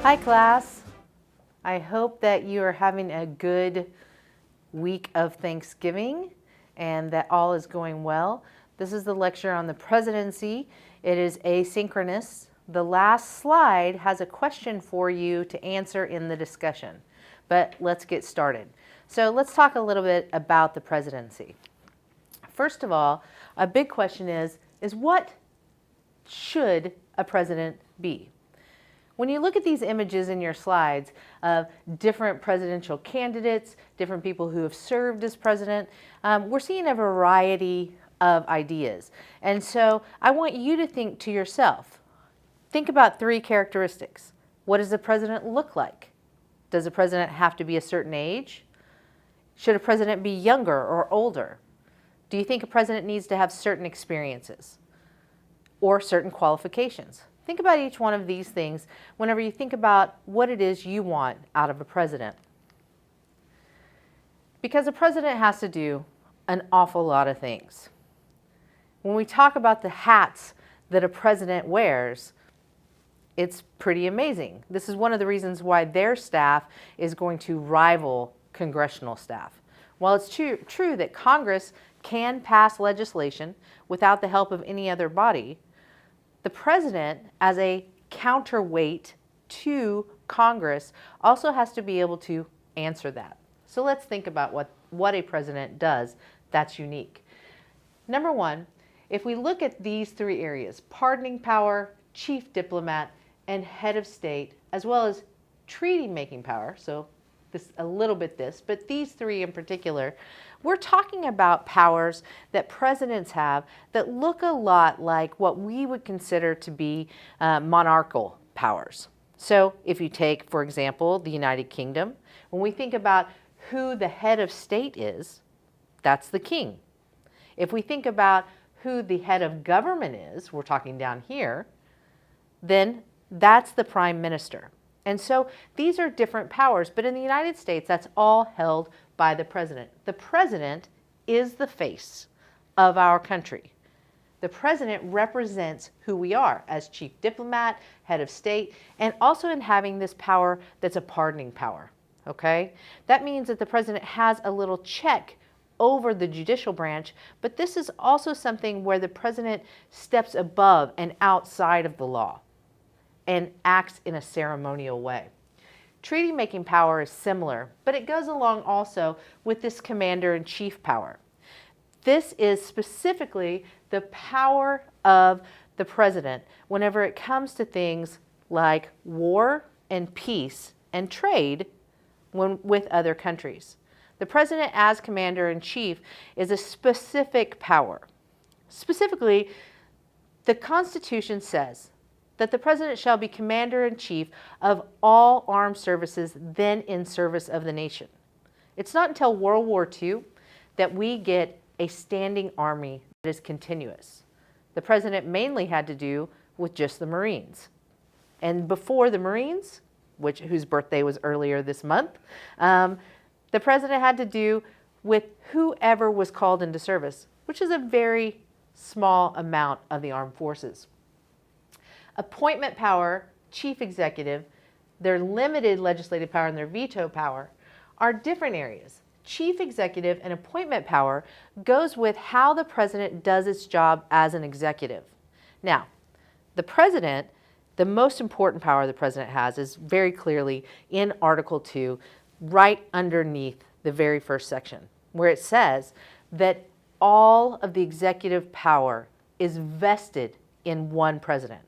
Hi class, I hope that you are having a good week of Thanksgiving and that all is going well. This is the lecture on the presidency. It is asynchronous. The last slide has a question for you to answer in the discussion, but let's get started. So let's talk a little bit about the presidency. First of all, a big question is what should a president be? When you look at these images in your slides of different presidential candidates, different people who have served as president, we're seeing a variety of ideas. And so I want you to think to yourself, think about three characteristics. What does a president look like? Does a president have to be a certain age? Should a president be younger or older? Do you think a president needs to have certain experiences or certain qualifications? Think about each one of these things whenever you think about what it is you want out of a president. Because a president has to do an awful lot of things. When we talk about the hats that a president wears, it's pretty amazing. This is one of the reasons why their staff is going to rival congressional staff. While it's true that Congress can pass legislation without the help of any other body, the president, as a counterweight to Congress, also has to be able to answer that. So let's think about what a president does that's unique. Number one, if we look at these three areas, pardoning power, chief diplomat, and head of state, as well as treaty-making power, so but these three in particular, we're talking about powers that presidents have that look a lot like what we would consider to be monarchical powers. So if you take, for example, the United Kingdom, when we think about who the head of state is, that's the king. If we think about who the head of government is, we're talking down here, then that's the prime minister. And so these are different powers, but in the United States, that's all held by the president. The president is the face of our country. The president represents who we are as chief diplomat, head of state, and also in having this power that's a pardoning power, okay? That means that the president has a little check over the judicial branch, but this is also something where the president steps above and outside of the law and acts in a ceremonial way. Treaty-making power is similar, but it goes along also with this commander-in-chief power. This is specifically the power of the president whenever it comes to things like war and peace and trade with other countries. The president as commander-in-chief is a specific power. Specifically, the Constitution says that the president shall be commander-in-chief of all armed services then in service of the nation. It's not until World War II that we get a standing army that is continuous. The president mainly had to do with just the Marines. And before the Marines, whose birthday was earlier this month, the president had to do with whoever was called into service, which is a very small amount of the armed forces. Appointment power, chief executive, their limited legislative power and their veto power are different areas. Chief executive and appointment power goes with how the president does its job as an executive. Now, the president, the most important power the president has is very clearly in Article 2, right underneath the very first section, where it says that all of the executive power is vested in one president.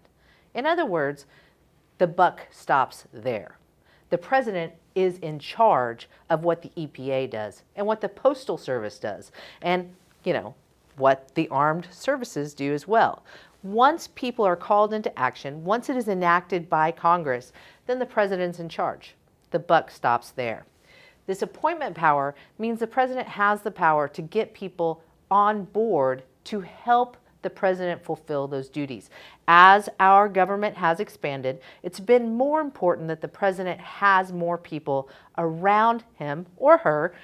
In other words, the buck stops there. The president is in charge of what the EPA does and what the Postal Service does and, what the armed services do as well. Once people are called into action, once it is enacted by Congress, then the president's in charge. The buck stops there. This appointment power means the president has the power to get people on board to help the president fulfill those duties. As our government has expanded, it's been more important that the president has more people around him or her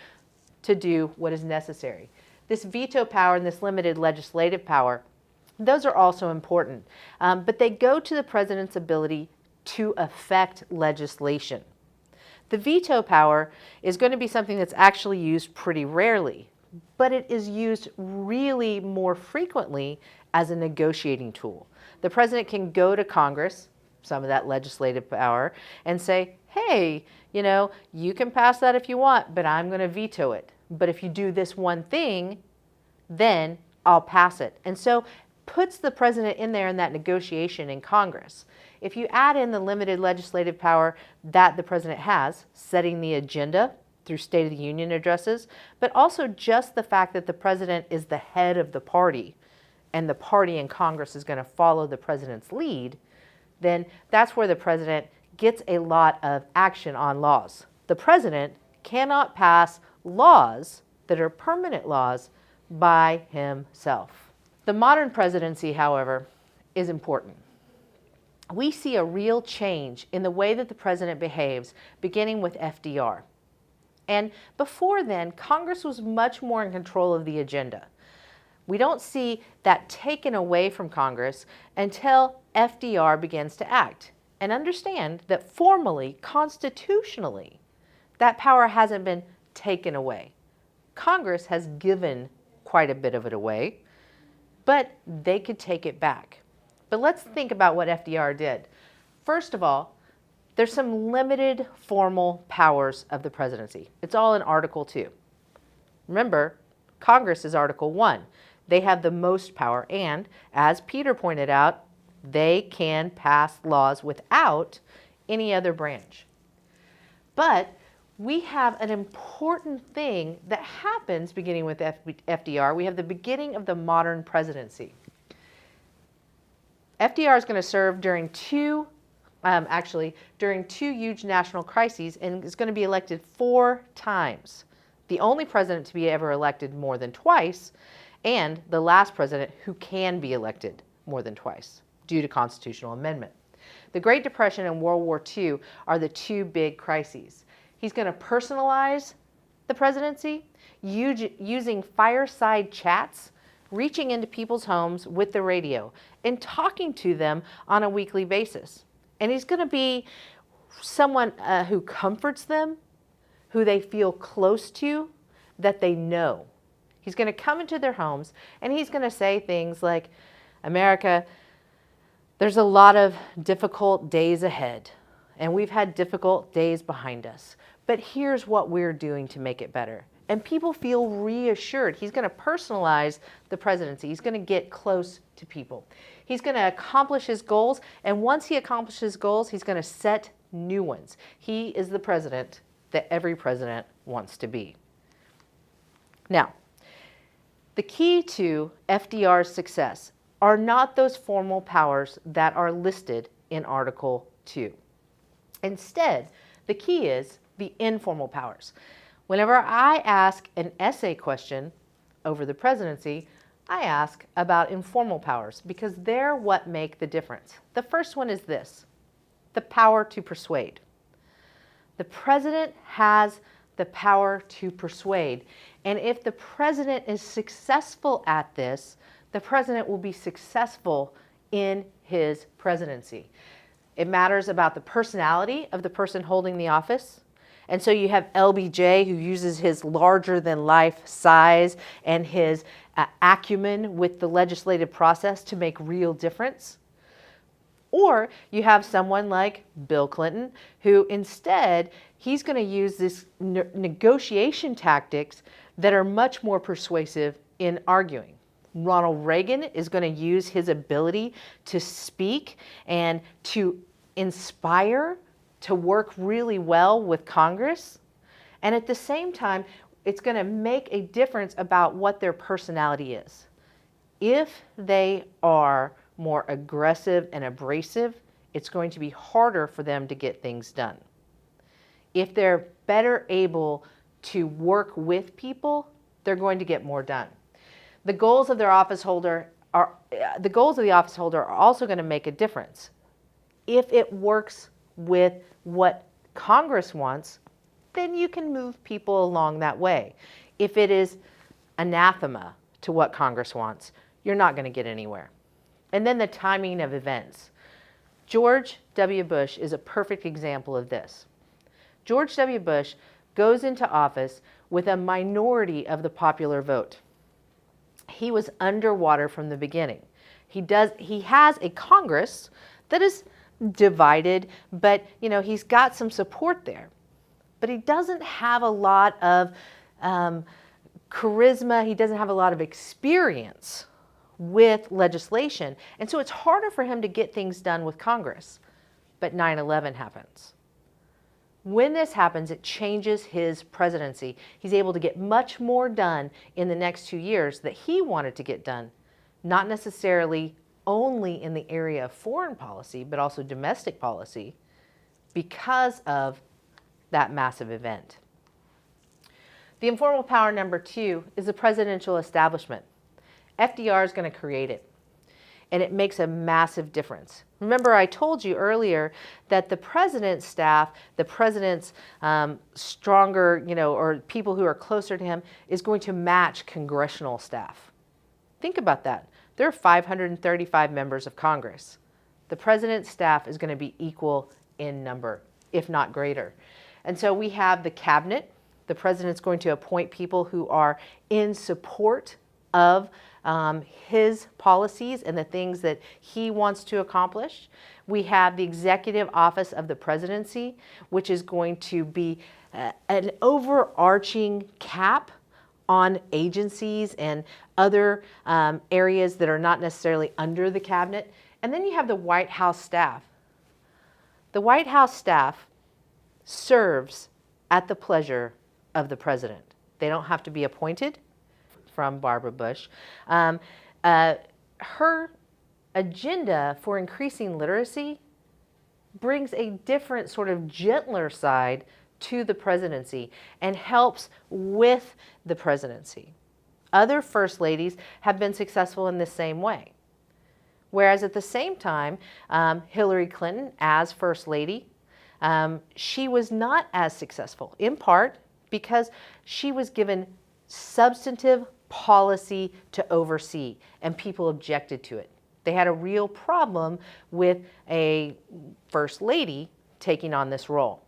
to do what is necessary. This veto power and this limited legislative power, those are also important, but they go to the president's ability to affect legislation. The veto power is going to be something that's actually used pretty rarely, but it is used really more frequently as a negotiating tool. The president can go to Congress, some of that legislative power, and say, hey, you can pass that if you want, but I'm going to veto it. But if you do this one thing, then I'll pass it. And so puts the president in there in that negotiation in Congress. If you add in the limited legislative power that the president has, setting the agenda through State of the Union addresses, but also just the fact that the president is the head of the party and the party in Congress is going to follow the president's lead, then that's where the president gets a lot of action on laws. The president cannot pass laws that are permanent laws by himself. The modern presidency, however, is important. We see a real change in the way that the president behaves, beginning with FDR. And before then, Congress was much more in control of the agenda. We don't see that taken away from Congress until FDR begins to act. And understand that formally, constitutionally, that power hasn't been taken away. Congress has given quite a bit of it away, but they could take it back. But let's think about what FDR did. First of all, there's some limited formal powers of the presidency. It's all in Article 2. Remember, Congress is Article 1. They have the most power, and as Peter pointed out, they can pass laws without any other branch. But we have an important thing that happens beginning with FDR. We have the beginning of the modern presidency. FDR is going to serve during two huge national crises and is going to be elected 4 times. The only president to be ever elected more than twice, and the last president who can be elected more than twice due to constitutional amendment. The Great Depression and World War II are the 2 big crises. He's going to personalize the presidency using fireside chats, reaching into people's homes with the radio and talking to them on a weekly basis. And he's going to be someone who comforts them, who they feel close to, that they know. He's going to come into their homes and he's going to say things like, America, there's a lot of difficult days ahead, and we've had difficult days behind us. But here's what we're doing to make it better. And people feel reassured. He's going to personalize the presidency. He's going to get close to people. He's going to accomplish his goals, and once he accomplishes his goals, he's going to set new ones. He is the president that every president wants to be. Now, the key to FDR's success are not those formal powers that are listed in Article 2. Instead, the key is the informal powers. Whenever I ask an essay question over the presidency, I ask about informal powers because they're what make the difference. The first one is this: the power to persuade. The president has the power to persuade. And if the president is successful at this, the president will be successful in his presidency. It matters about the personality of the person holding the office. And so you have LBJ, who uses his larger-than-life size and his acumen with the legislative process to make real difference. Or you have someone like Bill Clinton, who instead, he's going to use this negotiation tactics that are much more persuasive in arguing. Ronald Reagan is going to use his ability to speak and to inspire, to work really well with Congress. And at the same time, it's going to make a difference about what their personality is. If they are more aggressive and abrasive, it's going to be harder for them to get things done. If they're better able to work with people, they're going to get more done. The goals of the office holder are also going to make a difference. If it works with what Congress wants, then you can move people along that way. If it is anathema to what Congress wants, you're not going to get anywhere. And then the timing of events. George W. Bush is a perfect example of this. George W. Bush goes into office with a minority of the popular vote. He was underwater from the beginning. He has a Congress that is divided, but he's got some support there. But he doesn't have a lot of charisma. He doesn't have a lot of experience with legislation. And so it's harder for him to get things done with Congress. But 9/11 happens. When this happens, it changes his presidency. He's able to get much more done in the next 2 years that he wanted to get done, not necessarily only in the area of foreign policy, but also domestic policy, because of that massive event. The informal power number 2 is the presidential establishment. FDR is going to create it, and it makes a massive difference. Remember, I told you earlier that the president's staff, the president's stronger, or people who are closer to him, is going to match congressional staff. Think about that. There are 535 members of Congress. The president's staff is going to be equal in number, if not greater. And so we have the cabinet. The president's going to appoint people who are in support of his policies and the things that he wants to accomplish. We have the executive office of the presidency, which is going to be an overarching cap on agencies and other areas that are not necessarily under the cabinet. And then you have the White House staff. The White House staff serves at the pleasure of the president. They don't have to be appointed. From Barbara Bush. Her agenda for increasing literacy brings a different sort of gentler side to the presidency and helps with the presidency. Other first ladies have been successful in the same way. Whereas at the same time, Hillary Clinton, as first lady, she was not as successful, in part because she was given substantive policy to oversee, and people objected to it. They had a real problem with a first lady taking on this role.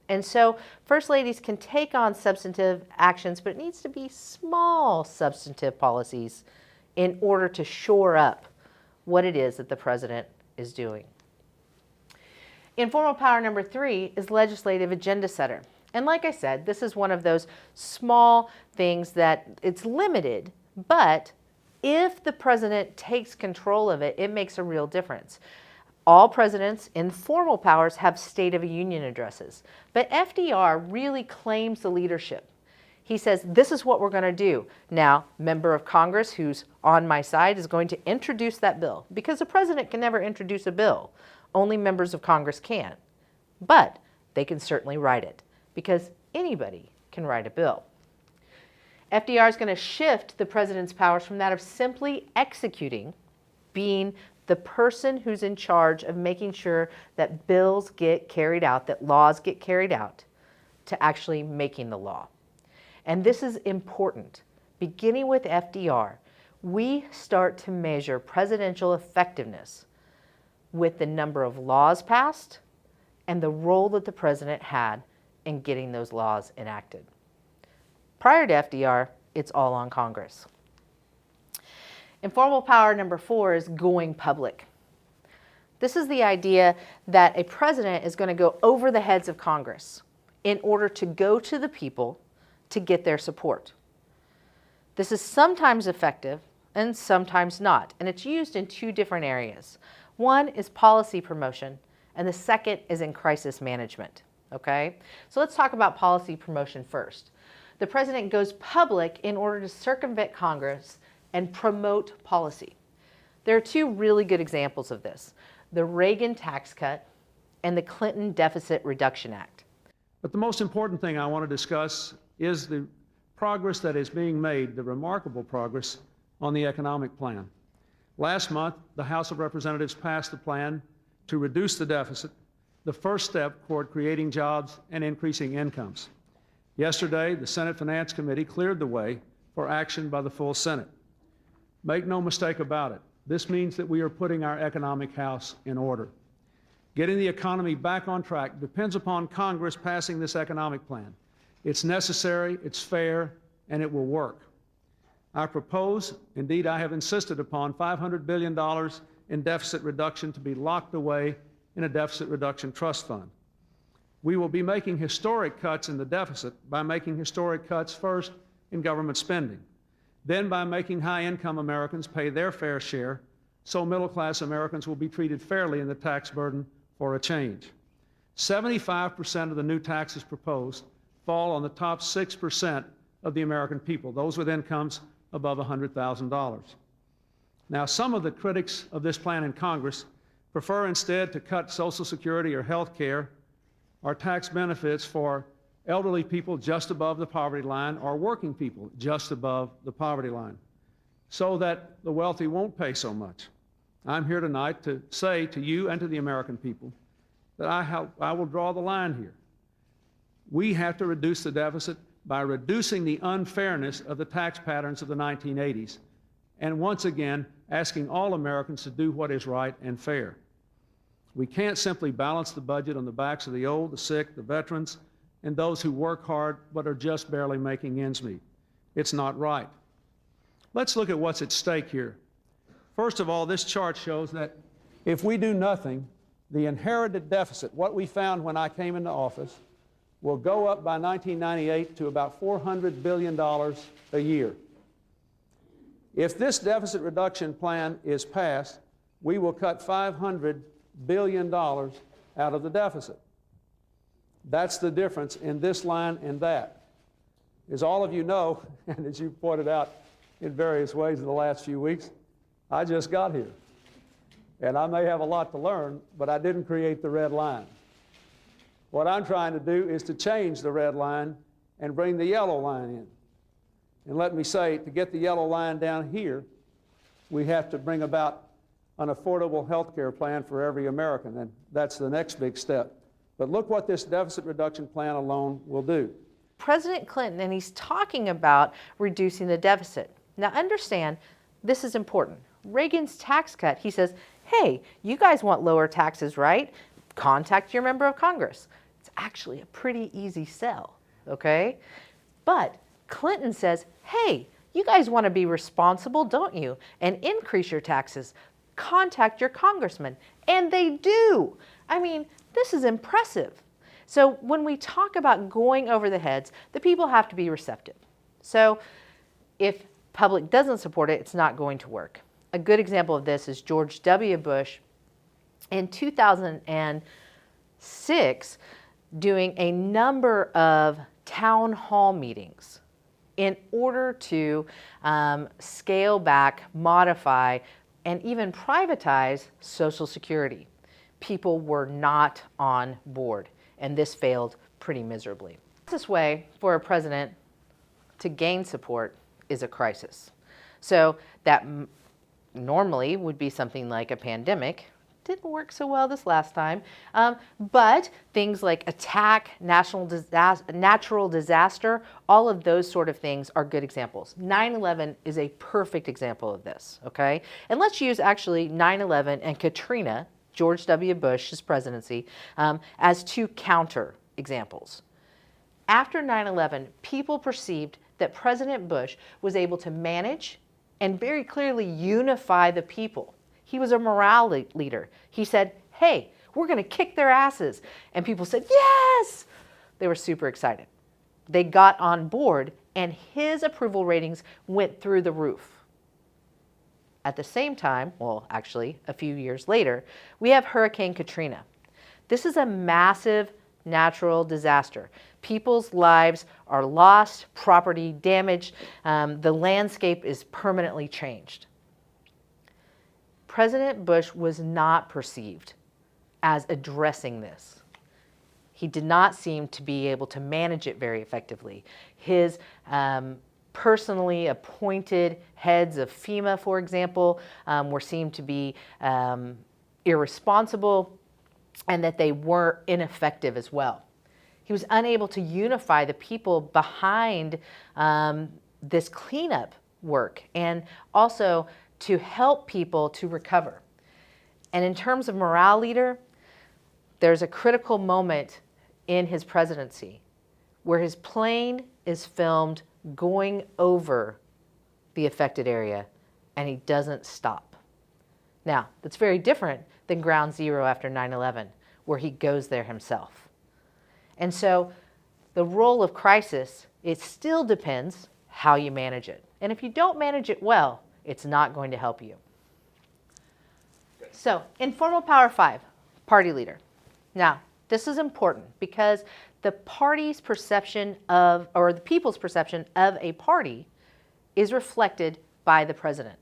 And so first ladies can take on substantive actions, but it needs to be small substantive policies in order to shore up what it is that the president is doing. Informal power number 3 is legislative agenda setter. And like I said, this is one of those small things that it's limited, but if the president takes control of it, it makes a real difference. All presidents in formal powers have State of the Union addresses, but FDR really claims the leadership. He says, this is what we're going to do. Now, member of Congress who's on my side is going to introduce that bill, because the president can never introduce a bill. Only members of Congress can, but they can certainly write it, because anybody can write a bill. FDR is going to shift the president's powers from that of simply executing, being the person who's in charge of making sure that bills get carried out, that laws get carried out, to actually making the law. And this is important. Beginning with FDR, we start to measure presidential effectiveness with the number of laws passed and the role that the president had in getting those laws enacted. Prior to FDR, it's all on Congress. Informal power number 4 is going public. This is the idea that a president is going to go over the heads of Congress in order to go to the people to get their support. This is sometimes effective and sometimes not, and it's used in 2 different areas. One is policy promotion, and the second is in crisis management. Okay? So let's talk about policy promotion first. The president goes public in order to circumvent Congress and promote policy. There are 2 really good examples of this: the Reagan tax cut and the Clinton Deficit Reduction Act. But the most important thing I want to discuss is the progress that is being made, the remarkable progress on the economic plan. Last month, the House of Representatives passed the plan to reduce the deficit, the first step toward creating jobs and increasing incomes. Yesterday, the Senate Finance Committee cleared the way for action by the full Senate. Make no mistake about it, this means that we are putting our economic house in order. Getting the economy back on track depends upon Congress passing this economic plan. It's necessary, it's fair, and it will work. I propose, indeed I have insisted upon, $500 billion in deficit reduction to be locked away in a deficit reduction trust fund. We will be making historic cuts in the deficit by making historic cuts first in government spending, then by making high-income Americans pay their fair share so middle-class Americans will be treated fairly in the tax burden for a change. 75% of the new taxes proposed fall on the top 6% of the American people, those with incomes above $100,000. Now, some of the critics of this plan in Congress prefer instead to cut Social Security or health care or tax benefits for elderly people just above the poverty line or working people just above the poverty line, so that the wealthy won't pay so much. I'm here tonight to say to you and to the American people that I will draw the line here. We have to reduce the deficit by reducing the unfairness of the tax patterns of the 1980s, and once again, asking all Americans to do what is right and fair. We can't simply balance the budget on the backs of the old, the sick, the veterans, and those who work hard but are just barely making ends meet. It's not right. Let's look at what's at stake here. First of all, this chart shows that if we do nothing, the inherited deficit, what we found when I came into office, will go up by 1998 to about $400 billion a year. If this deficit reduction plan is passed, we will cut $500 billion out of the deficit. That's the difference in this line and that. As all of you know, and as you pointed out in various ways in the last few weeks, I just got here. And I may have a lot to learn, but I didn't create the red line. What I'm trying to do is to change the red line and bring the yellow line in. And let me say, to get the yellow line down here, we have to bring about an affordable health care plan for every American, and that's the next big step. But look what this deficit reduction plan alone will do. President Clinton, and he's talking about reducing the deficit. Now understand, this is important. Reagan's tax cut, he says, hey, you guys want lower taxes, right? Contact your member of Congress. It's actually a pretty easy sell, okay? But Clinton says, hey, you guys want to be responsible, don't you? And increase your taxes. Contact your congressman. And they do. I mean, this is impressive. So when we talk about going over the heads, the people have to be receptive. So if public doesn't support it, it's not going to work. A good example of this is George W. Bush in 2006 doing a number of town hall meetings in order to scale back, modify, and even privatize Social Security. People were not on board, and this failed pretty miserably. This way for a president to gain support is a crisis. So that normally would be something like a pandemic. Didn't work so well this last time, but things like attack, natural disaster, all of those sort of things are good examples. 9/11 is a perfect example of this, okay? And let's use actually 9/11 and Katrina, George W. Bush's presidency, as two counter examples. After 9/11, people perceived that President Bush was able to manage and very clearly unify the people. He was a morale leader. He said, hey, we're going to kick their asses. And people said, yes! They were super excited. They got on board, and his approval ratings went through the roof. At the same time, well, actually, a few years later, we have Hurricane Katrina. This is a massive natural disaster. People's lives are lost, property damaged, the landscape is permanently changed. President Bush was not perceived as addressing this. He did not seem to be able to manage it very effectively. His personally appointed heads of FEMA, for example, were seen to be irresponsible and that they were ineffective as well. He was unable to unify the people behind this cleanup work and also to help people to recover. And in terms of morale leader, there's a critical moment in his presidency where his plane is filmed going over the affected area and he doesn't stop. Now, that's very different than ground zero after 9/11, where he goes there himself. And so the role of crisis, it still depends how you manage it. And if you don't manage it well, it's not going to help you. So, informal power 5, party leader. Now, this is important because the party's perception of, or the people's perception of a party is reflected by the president.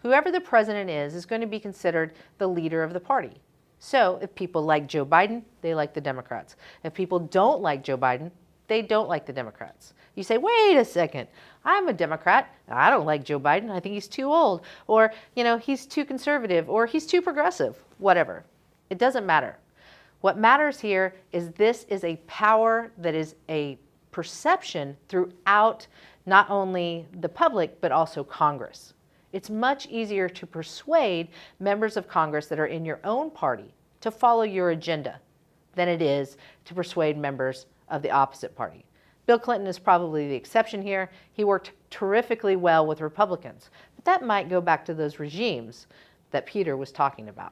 Whoever the president is going to be considered the leader of the party. So if people like Joe Biden, they like the Democrats. If people don't like Joe Biden, they don't like the Democrats. You say, wait a second, I'm a Democrat. I don't like Joe Biden. I think he's too old. Or, he's too conservative. Or he's too progressive. Whatever. It doesn't matter. What matters here is this is a power that is a perception throughout not only the public, but also Congress. It's much easier to persuade members of Congress that are in your own party to follow your agenda than it is to persuade members of the opposite party. Bill Clinton is probably the exception here. He worked terrifically well with Republicans, but that might go back to those regimes that Peter was talking about.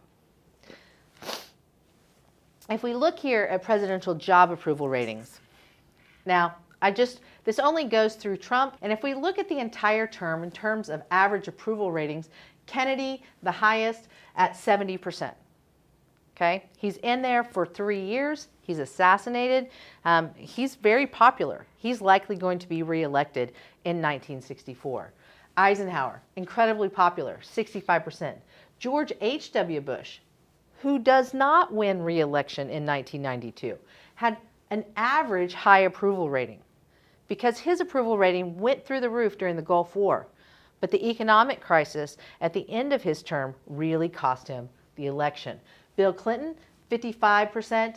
If we look here at presidential job approval ratings, now this only goes through Trump, and if we look at the entire term in terms of average approval ratings, Kennedy, the highest at 70%. Okay, he's in there for 3 years. He's assassinated. He's very popular. He's likely going to be reelected in 1964. Eisenhower, incredibly popular, 65%. George H.W. Bush, who does not win re-election in 1992, had an average high approval rating because his approval rating went through the roof during the Gulf War. But the economic crisis at the end of his term really cost him the election. Bill Clinton, 55%,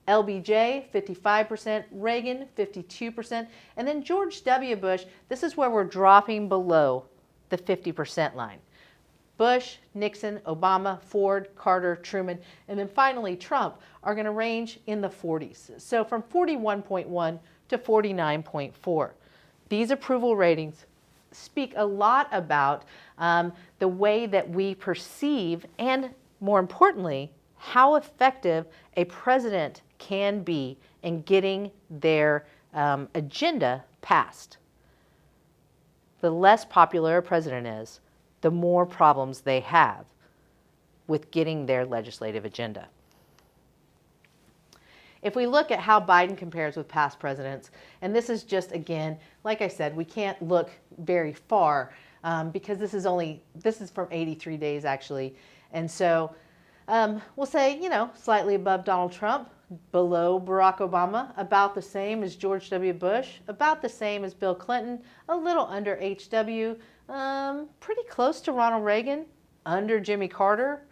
LBJ, 55%, Reagan, 52%, and then George W. Bush, this is where we're dropping below the 50% line. Bush, Nixon, Obama, Ford, Carter, Truman, and then finally Trump are going to range in the 40s. So from 41.1 to 49.4. These approval ratings speak a lot about the way that we perceive and, more importantly, how effective a president can be in getting their agenda passed. The less popular a president is, the more problems they have with getting their legislative agenda. If we look at how Biden compares with past presidents, and this is just, again, like I said, we can't look very far because this is from 83 days actually. And so we'll say, slightly above Donald Trump, below Barack Obama, about the same as George W. Bush, about the same as Bill Clinton, a little under H.W., pretty close to Ronald Reagan, under Jimmy Carter,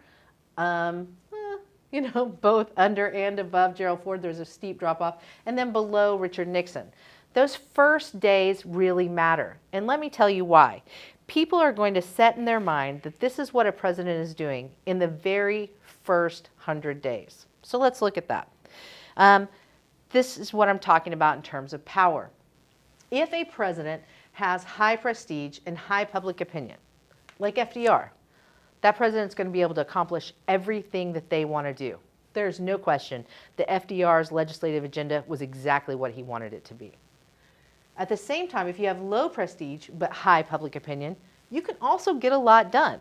both under and above Gerald Ford. There's a steep drop off, and then below Richard Nixon. Those first days really matter, and let me tell you why. People are going to set in their mind that this is what a president is doing in the very first 100 days. So let's look at that. This is what I'm talking about in terms of power. If a president has high prestige and high public opinion, like FDR, that president's going to be able to accomplish everything that they want to do. There's no question that FDR's legislative agenda was exactly what he wanted it to be. At the same time, if you have low prestige but high public opinion, you can also get a lot done.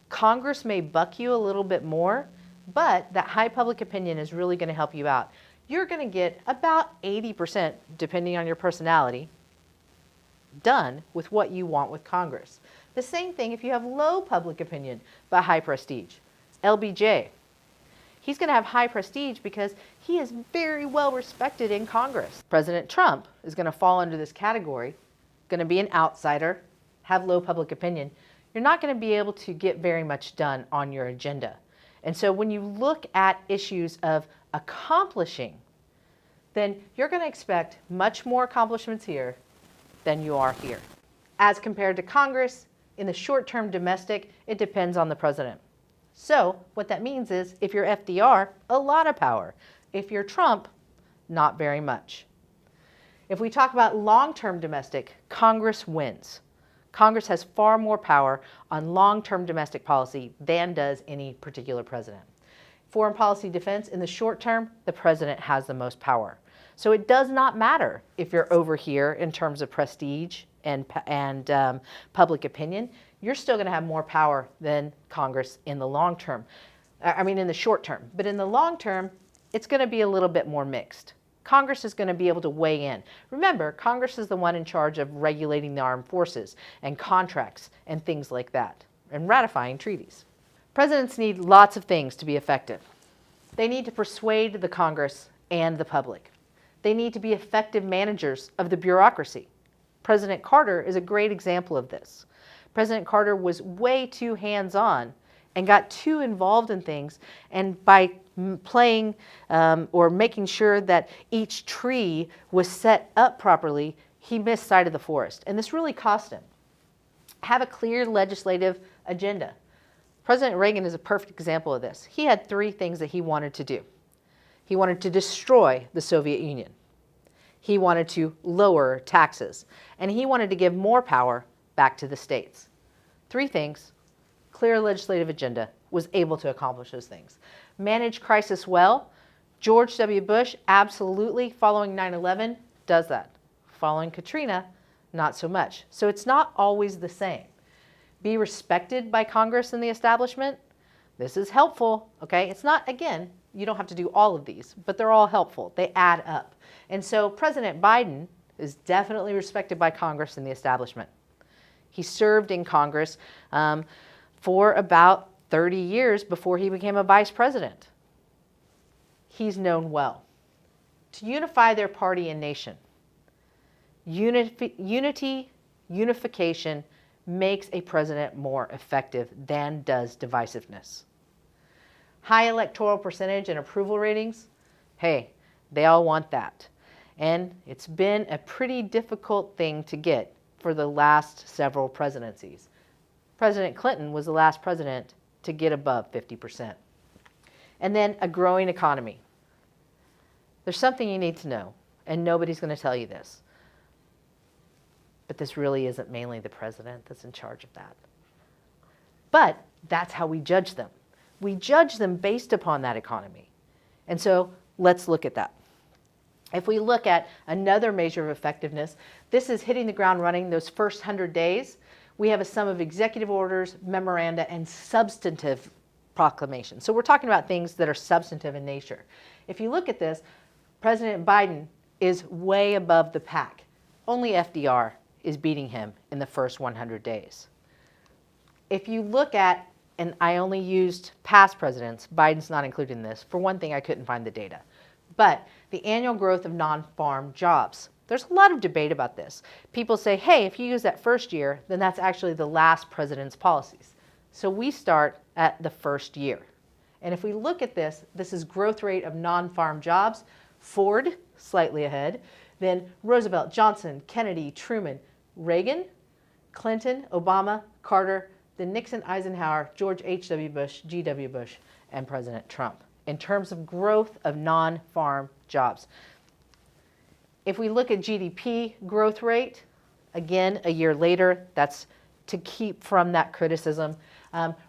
Congress may buck you a little bit more, but that high public opinion is really going to help you out. You're going to get about 80%, depending on your personality, done with what you want with Congress. The same thing if you have low public opinion but high prestige. LBJ. He's going to have high prestige because he is very well respected in Congress. President Trump is going to fall under this category, going to be an outsider, have low public opinion. You're not going to be able to get very much done on your agenda. And so when you look at issues of accomplishing, then you're going to expect much more accomplishments here than you are here. As compared to Congress, in the short-term domestic, it depends on the president. So what that means is if you're FDR, a lot of power. If you're Trump, not very much. If we talk about long-term domestic, Congress wins. Congress has far more power on long-term domestic policy than does any particular president. Foreign policy defense, in the short term, the president has the most power. So it does not matter if you're over here in terms of prestige and public opinion. You're still going to have more power than Congress in the long term. In the short term. But in the long term, it's going to be a little bit more mixed. Congress is going to be able to weigh in. Remember, Congress is the one in charge of regulating the armed forces and contracts and things like that, and ratifying treaties. Presidents need lots of things to be effective. They need to persuade the Congress and the public. They need to be effective managers of the bureaucracy. President Carter is a great example of this. President Carter was way too hands-on and got too involved in things, and by playing or making sure that each tree was set up properly, he missed sight of the forest. And this really cost him. Have a clear legislative agenda. President Reagan is a perfect example of this. He had 3 things that he wanted to do. He wanted to destroy the Soviet Union. He wanted to lower taxes. And he wanted to give more power back to the states. 3 things, clear legislative agenda, was able to accomplish those things. Manage crisis well. George W. Bush, absolutely, following 9/11, does that. Following Katrina, not so much. So it's not always the same. Be respected by Congress and the establishment. This is helpful, okay? It's not, again, you don't have to do all of these, but they're all helpful. They add up. And so President Biden is definitely respected by Congress and the establishment. He served in Congress for about 30 years before he became a vice president. He's known well. To unify their party and nation. Unification makes a president more effective than does divisiveness. High electoral percentage and approval ratings, hey, they all want that. And it's been a pretty difficult thing to get for the last several presidencies. President Clinton was the last president to get above 50%. And then a growing economy. There's something you need to know, and nobody's going to tell you this. But this really isn't mainly the president that's in charge of that. But that's how we judge them. We judge them based upon that economy. And so let's look at that. If we look at another measure of effectiveness, this is hitting the ground running those first 100 days. We have a sum of executive orders, memoranda, and substantive proclamations. So we're talking about things that are substantive in nature. If you look at this, President Biden is way above the pack. Only FDR is beating him in the first 100 days. If you look at, and I only used past presidents, Biden's not included in this. For one thing, I couldn't find the data. But the annual growth of non-farm jobs. There's a lot of debate about this. People say, hey, if you use that first year, then that's actually the last president's policies. So we start at the first year. And if we look at this, this is growth rate of non-farm jobs. Ford, slightly ahead. Then Roosevelt, Johnson, Kennedy, Truman, Reagan, Clinton, Obama, Carter, then Nixon, Eisenhower, George H.W. Bush, G.W. Bush, and President Trump in terms of growth of non-farm jobs. If we look at GDP growth rate, again, a year later, that's to keep from that criticism.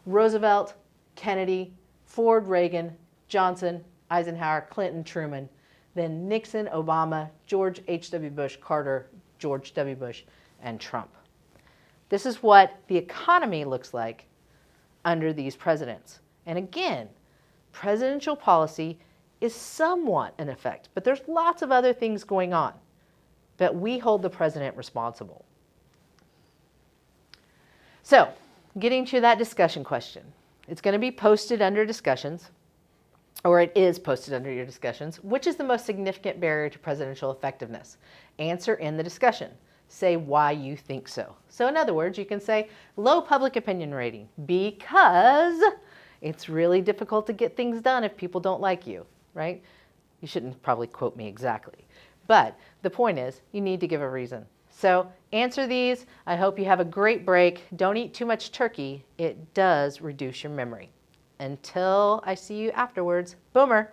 Roosevelt, Kennedy, Ford, Reagan, Johnson, Eisenhower, Clinton, Truman, then Nixon, Obama, George H.W. Bush, Carter, George W. Bush, and Trump. This is what the economy looks like under these presidents. And again, presidential policy is somewhat in effect, but there's lots of other things going on. But we hold the president responsible. So, getting to that discussion question. It's going to be posted under discussions, or it is posted under your discussions. Which is the most significant barrier to presidential effectiveness? Answer in the discussion. Say why you think so. So in other words, you can say low public opinion rating because it's really difficult to get things done if people don't like you, right? You shouldn't probably quote me exactly. But the point is, you need to give a reason. So answer these. I hope you have a great break. Don't eat too much turkey. It does reduce your memory. Until I see you afterwards, Boomer.